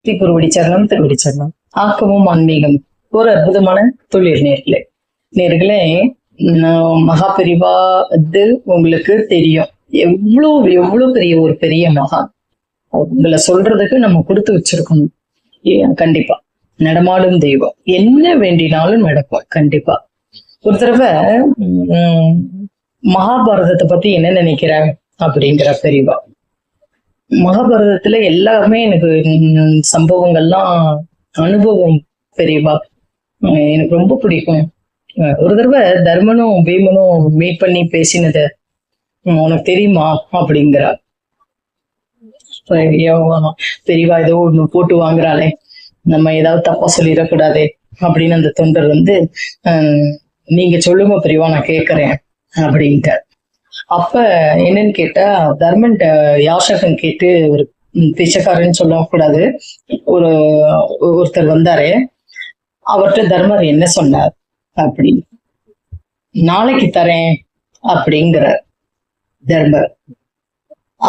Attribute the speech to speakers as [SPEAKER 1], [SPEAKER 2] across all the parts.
[SPEAKER 1] திருவடி சரணம் திருவடி சரணம். ஆக்கமும் ஆன்மீகம் ஒரு அற்புதமான தொழில் நேர்களே மகா பெரிவா உங்களுக்கு தெரியும். எவ்வளவு எவ்வளவு பெரிய ஒரு பெரிய மகா உங்களை சொல்றதுக்கு நம்ம கொடுத்து வச்சிருக்கணும். கண்டிப்பா நடமாடும் தெய்வம், என்ன வேண்டினாலும் நடக்கும். கண்டிப்பா ஒரு தடவை மகாபாரதத்தை பத்தி என்ன நினைக்கிற அப்படிங்கிற பெரியவா. மகாபாரதத்துல எல்லாமே எனக்கு சம்பவங்கள்லாம் அனுபவம் பெரியவா, எனக்கு ரொம்ப பிடிக்கும். ஒரு தடவை தர்மனும் பீமனும் மீட் பண்ணி பேசினது உனக்கு தெரியுமா அப்படிங்கிறா. பெரியவா ஏதோ ஒண்ணு போட்டு வாங்குறாளே, நம்ம ஏதாவது தப்பா சொல்லிடக்கூடாதே அப்படின்னு அந்த தொண்டர் நீங்க சொல்லுங்க பெரியவா, நான் கேட்கறேன் அப்படின்ட்டு. அப்ப என்னன்னு கேட்டா, தர்மன்ட்ட யாசகன் கேட்டு, ஒரு பிச்சைக்காரன்னு சொல்லக்கூடாது, ஒருத்தர் வந்தாரு. அவர்கிட்ட தர்மர் என்ன சொன்னார் அப்படின்னு, நாளைக்கு தரேன் அப்படிங்கிற தர்மர்.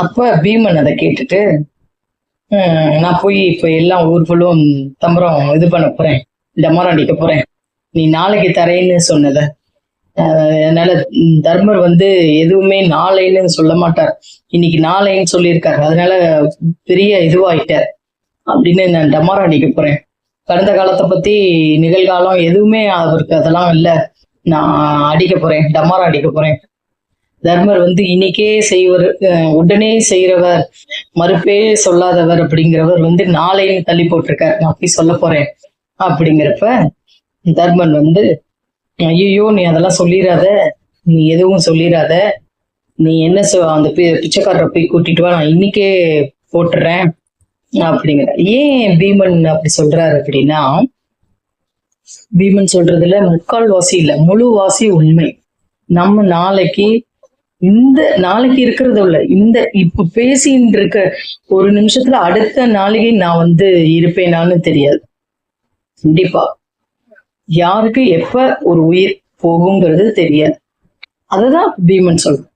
[SPEAKER 1] அப்ப பீமன் அதை கேட்டுட்டு, நான் போய் இப்ப எல்லாம் ஊர்களும் தம்பரம் இது பண்ண போறேன், டமாரம் அடிக்க போறேன், நீ நாளைக்கு தரேன்னு சொன்னத. அதனால தர்மர் எதுவுமே நாளைன்னு சொல்ல மாட்டார், இன்னைக்கு நாளைன்னு சொல்லியிருக்காரு, அதனால பெரிய இதுவாயிட்டார் அப்படின்னு நான் டமாரம் அடிக்க போறேன். கடந்த காலத்தை பத்தி நிகழ்காலம் எதுவுமே அவருக்கு அதெல்லாம் இல்லை, நான் அடிக்க போறேன், டமாரம் அடிக்க போறேன். தர்மர் இன்னைக்கே செய்வர், உடனே செய்யறவர், மறுப்பே சொல்லாதவர் அப்படிங்கிறவர் நாளைன்னு தள்ளி போட்டிருக்காரு, நான் போய் சொல்ல போறேன் அப்படிங்கிறப்ப தர்மன் ஐயோ நீ அதெல்லாம் சொல்லிடாத, நீ எதுவும் சொல்லிடாத, நீ என்ன அந்த பிச்சைக்காரரை போய் கூட்டிட்டு வா, நான் இன்னைக்கே போட்டுறேன் அப்படிங்கிற. ஏன் பீமன் அப்படி சொல்றாரு அப்படின்னா, பீமன் சொல்றதுல முக்கால் வாசி இல்ல, முழு வாசி உண்மை. நம்ம நாளைக்கு இருக்கிறது இல்ல, இப்ப பேசின்னு இருக்க ஒரு நிமிஷத்துல அடுத்த நாளைக்கு நான் இருப்பேனான்னு தெரியாது. கண்டிப்பா யாருக்கு எப்ப ஒரு உயிர் போகுங்கிறது தெரியாது. அததான் பீமன் சொல்றேன்.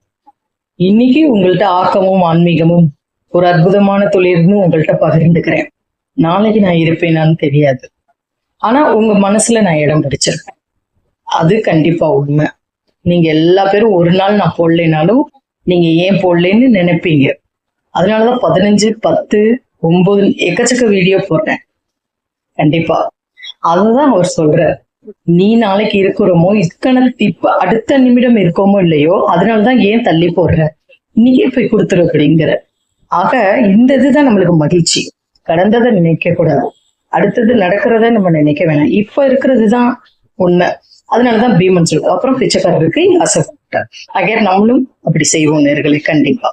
[SPEAKER 1] இன்னைக்கு உங்கள்கிட்ட ஆக்கமும் ஆன்மீகமும் ஒரு அற்புதமான தொழில்னு உங்கள்கிட்ட பகிர்ந்துக்கிறேன். நாளைக்கு நான் இருப்பேனான்னு தெரியாது, ஆனா உங்க மனசுல நான் இடம் பிடிச்சிருக்கேன், அது கண்டிப்பா உண்மை. நீங்க எல்லா பேரும் ஒரு நாள் நான் போடலைனாலும் நீங்க ஏன் போடலன்னு நினைப்பீங்க. அதனாலதான் 15, 10, 9 எக்கச்சக்க வீடியோ போடுறேன். கண்டிப்பா அதுதான் அவர் சொல்றார். நீ நாளைக்கு இருக்கிறோமோ, இப்ப அடுத்த நிமிடம் இருக்கோமோ இல்லையோ, அதனாலதான் ஏன் தள்ளி போடுற, இன்னைக்கே போய் கொடுத்துரு அப்படிங்கிற. ஆக இந்த இதுதான் நம்மளுக்கு மகிழ்ச்சி. கடந்ததை நினைக்க கூடாது, அடுத்தது நடக்கிறத நம்ம நினைக்க வேணாம், இப்ப இருக்கிறதுதான் உண்மை. அதனாலதான் பீமன் சொல்றாரு. அப்புறம் பிச்சைக்காரருக்கு ஆசைப்பட்டார். ஆக நம்மளும் அப்படி செய்வோம் நேர்களே, கண்டிப்பா.